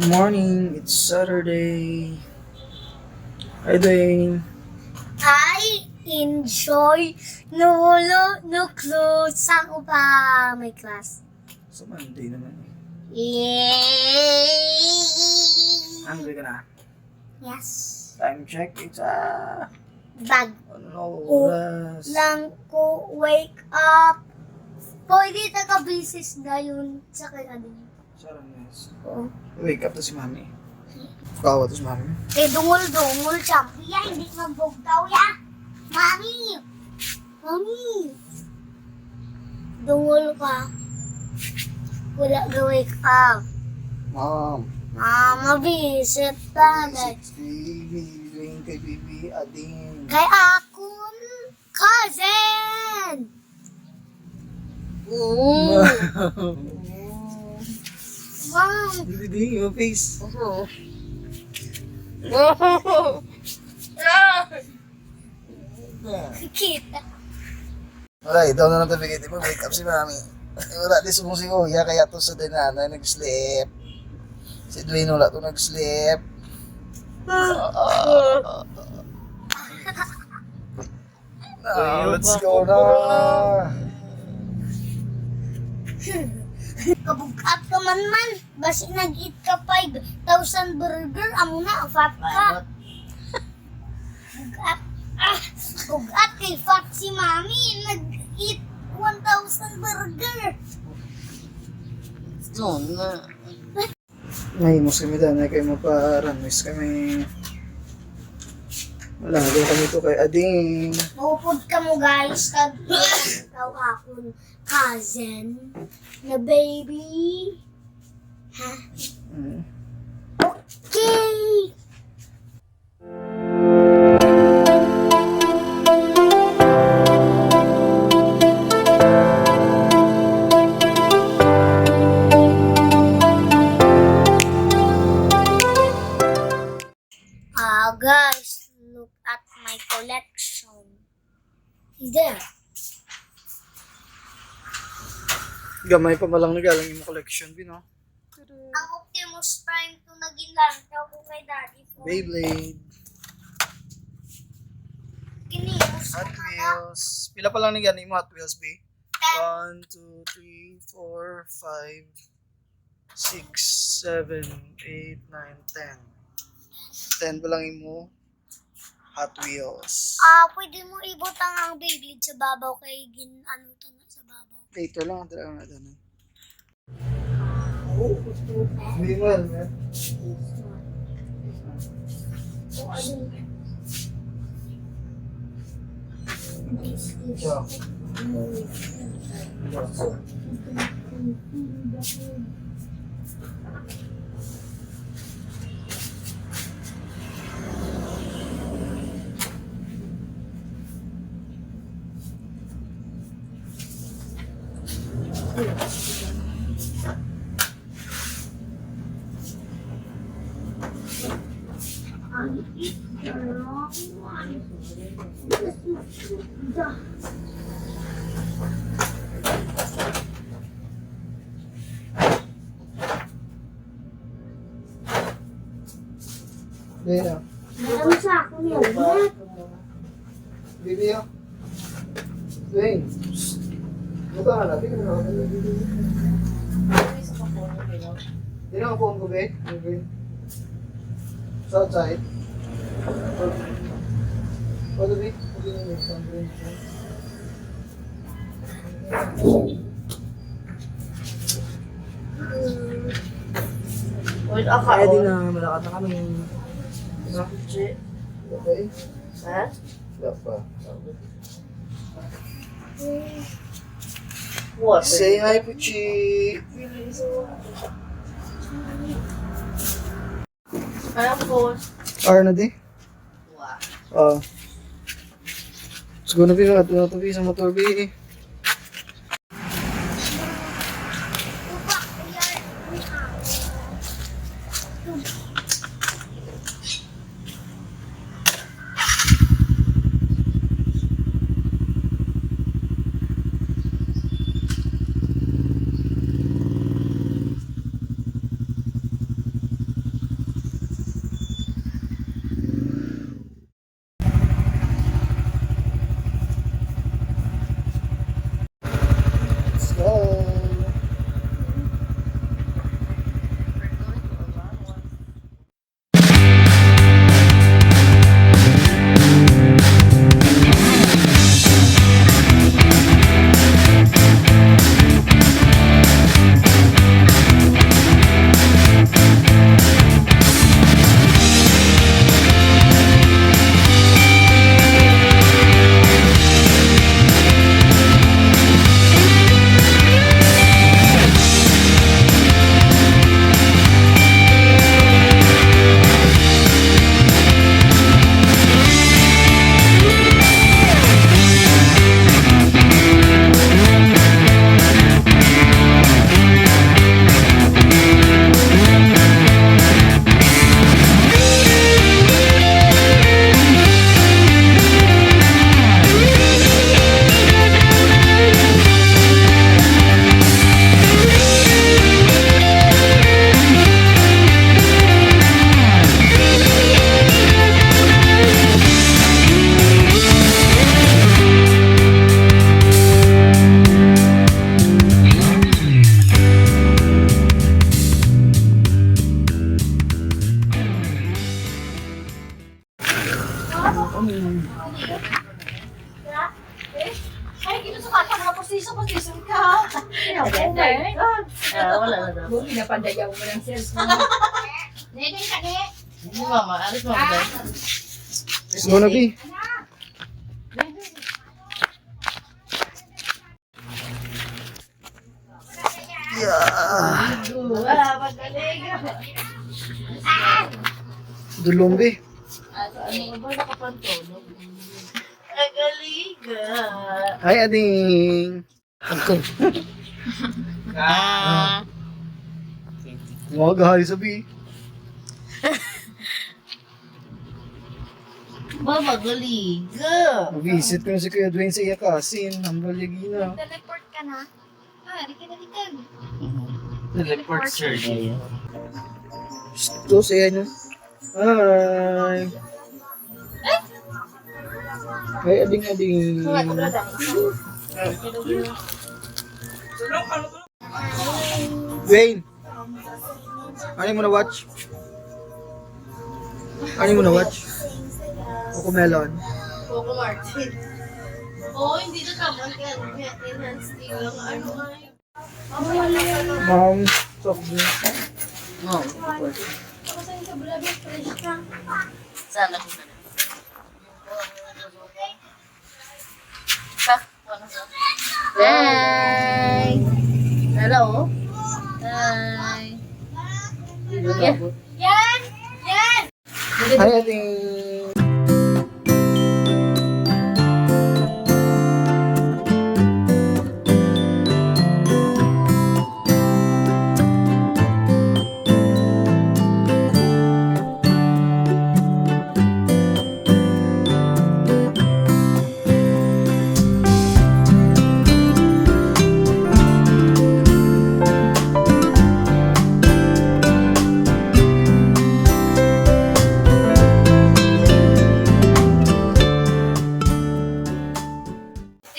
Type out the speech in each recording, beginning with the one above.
Good morning. It's Saturday. How you doing? I enjoy no clothes. Saan ko pa may class? Sa Monday naman. Yay! Hungry ka na? Yes. Time check. It's Bag ano oras? lang ko wake up. Pwede taga-basis na yun sa kay ano. Sarang yes. Oo. Wake up to si Mami. Kawa to si Mami. Eh, dungol siya. Kuya, hindi magbugtaw ya. Mami! Mami! Dungol ka. Wala ga wake up. Mom. Mama, visit tagay. 60, biling kay Bibi Ading. Kay akong cousin! Oo. Wow! Hindi din yung face. Kita. Wala, ito na lang tabi mo. Wake up si Mami. Wala, di sumong si Kuya, kaya to sa dinana nag-sleep. Si Dwayne wala to nag-sleep. Let's go na. Kabugat ka man. Basi nag-eat ka 5,000 burger. Amo na, fat ka. Bugat. Bugat kay fat si mami. Nag-eat 1,000 burger. Nahimos kami dahil na kayo maparamis kami. Malago kami to kay Ading. Maupod ka mo guys. Ikaw akong cousin na baby. Ha? Mm. Okay. Guys, look at my collection. Is there? Gamay pa malang nagalang yung collection, Bino. Ang Optimus Prime to naging lantaw ko kay Daddy po. Beyblade, Kinius Hot Wheels. Pila pa lang nagaling mo Hot Wheels, B? 1, 2, 3, 4, 5, 6, 7, 8, 9, 10. 10 pa lang mo Hot Wheels. Pwede mo ibutang ang Beyblade sa babaw kay ano to na sa babaw. Later lang, talaga nga doon. Hindi mo alam, man. Yeah. Dito. Meron sa ako niya. Bibi yun. Dwayne. Mukha ka na. Tingnan mo na. Hindi na ang phone ko, be. Sa outside. Pwede, be. Pwede na yung phone ko. Kaya din na malakat na kami. Okay? Ha? Wala pa. What? Say hi, Puchi. Ano po? R na di? Wow. Siguro na pinag at sa motor, be. Oh my God. Wala na daw. Bumi na pandayaw mo ng cellphone. Nede ka de. Hindi mama, alis mo ba? Let's go na, B. Yeah. Magaling. Dulong, B. Ano ba nakapantulog? Magaling. Hi, Ading. Mga gahali sa B. Magaling. Visit ko na si Kuya Dwayne sa Iyakasin. Hambal Yagina. Teleport ka na. Ah, di ka na dikag. Teleport surgery. Ito, saya nyo. Hi. Hi, Ading. Dwayne. Ano mo na watch? Ano mo na watch? Coco Melon. Coco Martin. Oo, hindi na tama. Enhance din lang. Ano nga yun? Mom, soft drink. Mom, Sana ko na. Hi! Hello? Hi! Yeah. Yan! Yan! Hi, Ading.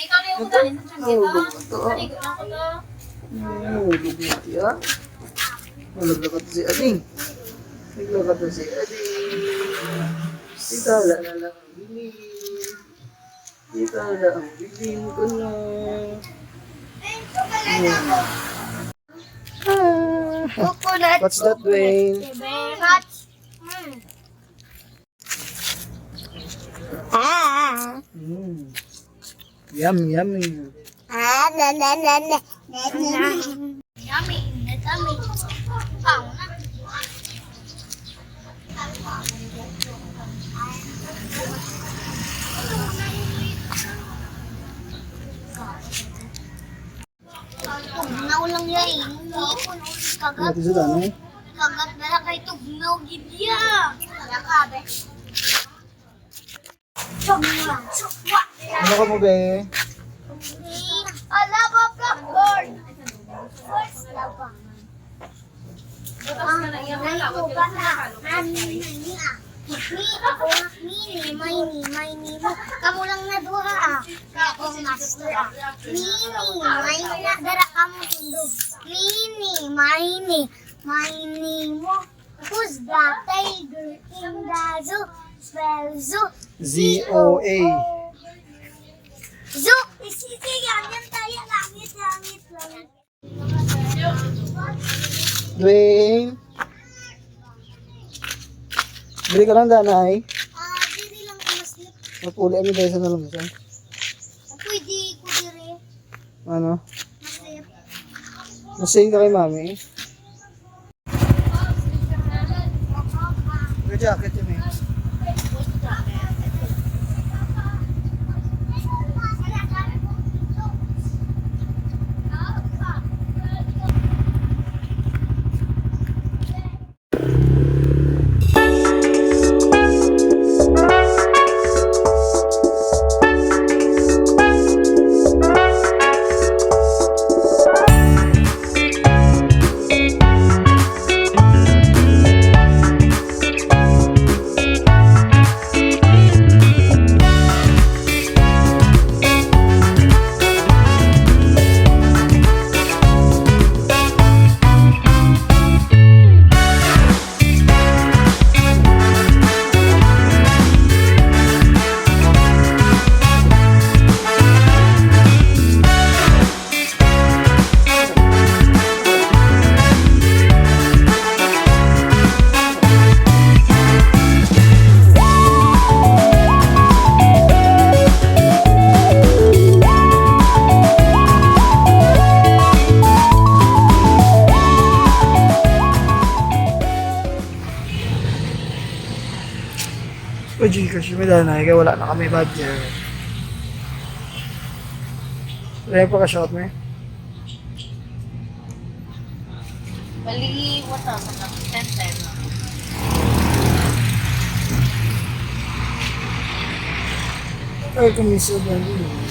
Ikaw na yung utalin sa Nahulog dito. ito. Naligo na ako to. Nahulog na siya. Naglagat si Ading. Naglagat na si Ading. Itala na lang ang bilin. Itala ang bilin ko na. Coconut. What's that, Dwayne? Very much. Yummy, yummy. Yummy. Yummy. Pao na. Tugnaw lang yan. Ipon ulit kagat. Ito sa tanong. Kagat na lang kay tugnaw gidya. Nakabe. Chokwa. Chokwa. Ano ka mo, be? Alaba blackboard. First laba. Ako ba na? Ni ako ni may ni mo. Kamu lang na duha ah. Kaya ako master ah. May na dara kamo tundo. May mo. Who's the tiger in the zoo? Spell zoo. Z-O-A. Zoo. Sige, yan tayo. Langit. Dwayne. Bili ka lang, danay. Diri lang umaslip. Mapuli kami dahil sa nalamisan. Pwede ko diri. Ano? Maslip. Masay ka kay mami. May jacket yun eh. Gcash mo dahil kaya wala na kami budget. Kaya pa ka-shot mo eh. Bali, what up? 10-10. Ay, kumisa ba yun?